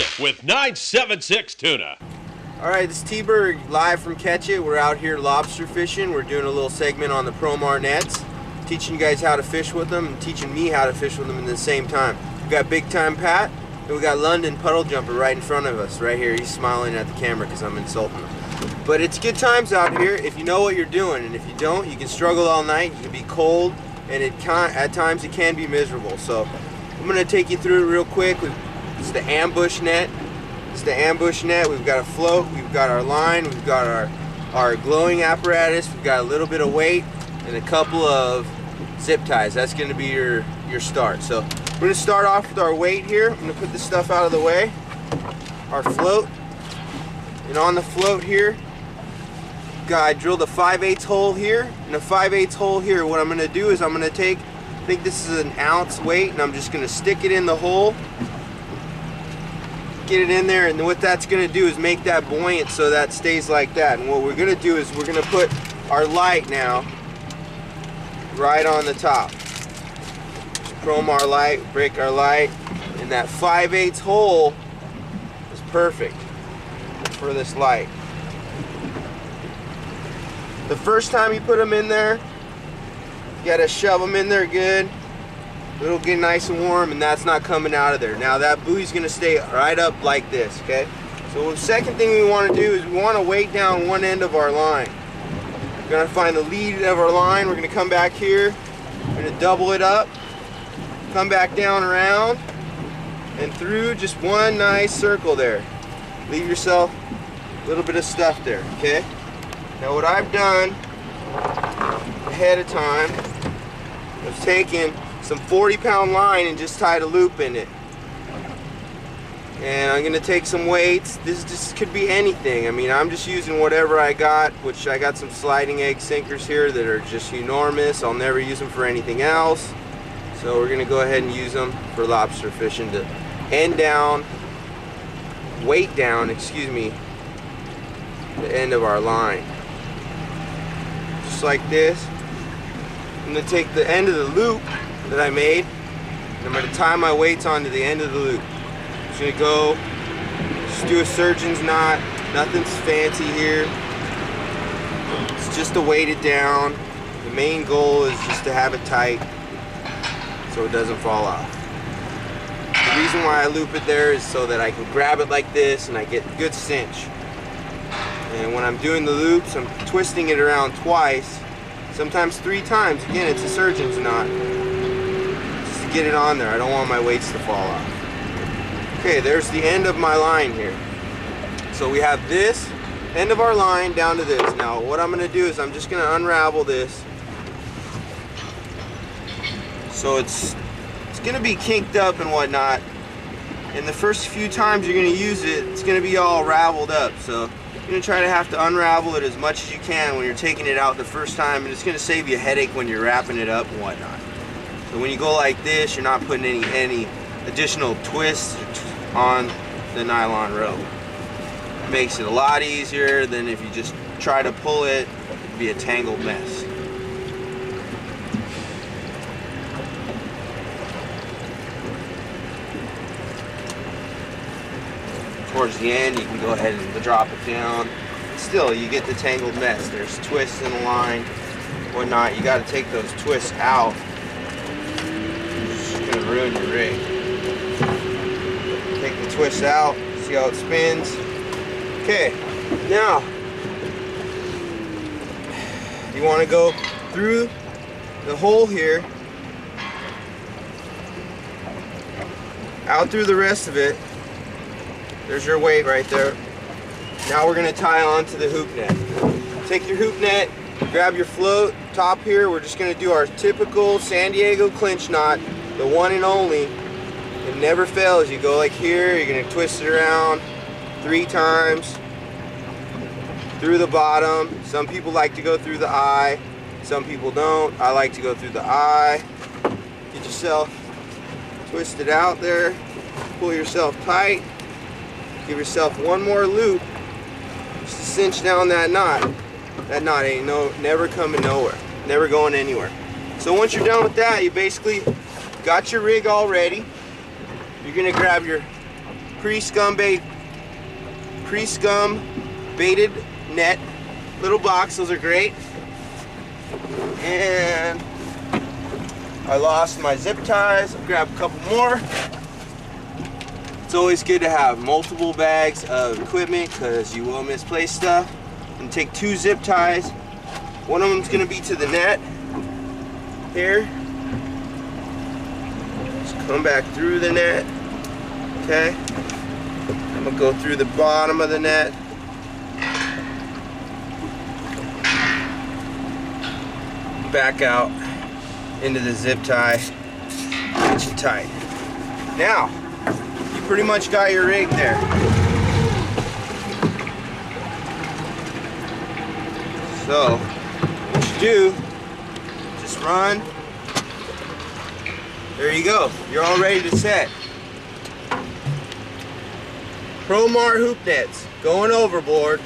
It with 976 Tuna. Alright, this is T-Bird live from Catch It. We're out here lobster fishing. We're doing a little segment on the Promar nets, teaching you guys how to fish with them and teaching me how to fish with them at the same time. We got Big Time Pat and we got London Puddle Jumper right in front of us, right here. He's smiling at the camera because I'm insulting him. But it's good times out here if you know what you're doing, and if you don't, you can struggle all night, you can be cold, and at times it can be miserable. So I'm going to take you through it real quick. It's the ambush net. It's the ambush net. We've got a float, we've got our line, we've got our glowing apparatus, we've got a little bit of weight, and a couple of zip ties. That's going to be your start. So we're going to start off with our weight here. I'm going to put this stuff out of the way. Our float. And on the float here, I drilled a 5/8 hole here, and a 5/8 hole here. What I'm going to do is I'm going to take, I think this is an ounce weight, and I'm just going to stick it in the hole. Get it in there, and what that's going to do is make that buoyant so that stays like that. And what we're going to do is we're going to put our light now right on the top. Promar light, break our light, and that 5/8 hole is perfect for this light. The first time you put them in there, you got to shove them in there good. It'll get nice and warm, and that's not coming out of there. Now that buoy's going to stay right up like this, okay? So the second thing we want to do is we want to weight down one end of our line. We're going to find the lead of our line. We're going to come back here. We're going to double it up, come back down around, and through just one nice circle there. Leave yourself a little bit of stuff there, okay? Now what I've done ahead of time was taken some 40-pound line and just tied a loop in it. And I'm going to take some weights. This just could be anything. I mean, I'm just using whatever I got, which I got some sliding egg sinkers here that are just enormous. I'll never use them for anything else. So we're going to go ahead and use them for lobster fishing to end down, weight down, excuse me, the end of our line. Just like this. I'm going to take the end of the loop that I made, and I'm going to tie my weights onto the end of the loop. I'm just going to go, just do a surgeon's knot, nothing's fancy here. It's just to weight it down. The main goal is just to have it tight so it doesn't fall off. The reason why I loop it there is so that I can grab it like this and I get a good cinch. And when I'm doing the loops, I'm twisting it around twice, sometimes 3 times. Again, it's a surgeon's knot. Just to get it on there. I don't want my weights to fall off. Okay, there's the end of my line here. So we have this end of our line down to this. Now what I'm going to do is I'm just going to unravel this. So it's going to be kinked up and whatnot. And the first few times you're going to use it, it's going to be all raveled up. So you're going to try to have to unravel it as much as you can when you're taking it out the first time, and it's going to save you a headache when you're wrapping it up and whatnot. So when you go like this, you're not putting any additional twists on the nylon rope. It makes it a lot easier than if you just try to pull it. It'd be a tangled mess. Towards the end, you can go ahead and drop it down. Still, you get the tangled mess. There's twists in the line, whatnot. You got to take those twists out. It's just gonna ruin your rig. Take the twist out. See how it spins. Okay, now you want to go through the hole here, out through the rest of it. There's your weight right there. Now we're going to tie on to the hoop net. Take your hoop net, grab your float, top here. We're just going to do our typical San Diego clinch knot, the one and only. It never fails. You go like here, you're going to twist it around 3 times through the bottom. Some people like to go through the eye, some people don't. I like to go through the eye. Get yourself twisted out there, pull yourself tight. Give yourself one more loop just to cinch down that knot. That knot ain't never coming nowhere, never going anywhere. So once you're done with that, you basically got your rig all ready. You're gonna grab your pre-scum baited net, little box. Those are great. And I lost my zip ties. I'll grab a couple more. It's always good to have multiple bags of equipment because you will misplace stuff. And take 2 zip ties. One of them's going to be to the net here. Just come back through the net. Okay. I'm going to go through the bottom of the net. Back out into the zip tie. Get you tight. Now, you pretty much got your rig there. So, what you do, just run. There you go. You're all ready to set. Promar hoop nets going overboard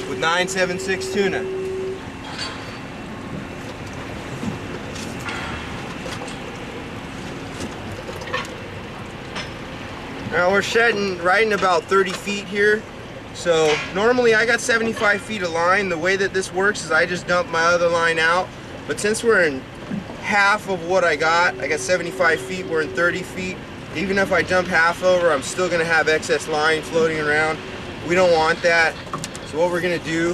with 976 tuna. Now we're shedding right in about 30 feet here. So normally I got 75 feet of line. The way that this works is I just dump my other line out. But since we're in half of what I got 75 feet, we're in 30 feet. Even if I dump half over, I'm still gonna have excess line floating around. We don't want that. So what we're gonna do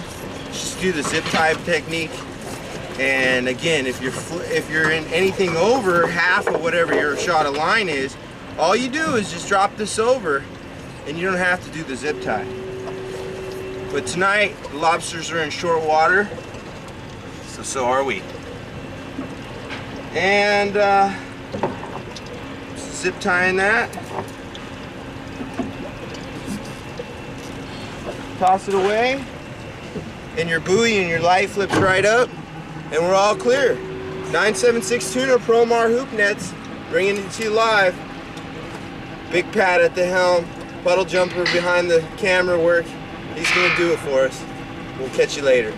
is just do the zip tie technique. And again, if you're in anything over half of whatever your shot of line is, all you do is just drop this over and you don't have to do the zip tie. But tonight, the lobsters are in short water, so are we. And zip tying that. Toss it away, and your buoy and your light flips right up, and we're all clear. 976 tuna Promar hoop nets, bringing it to you live. Big Pat at the helm, puddle jumper behind the camera work. He's gonna do it for us. We'll catch you later.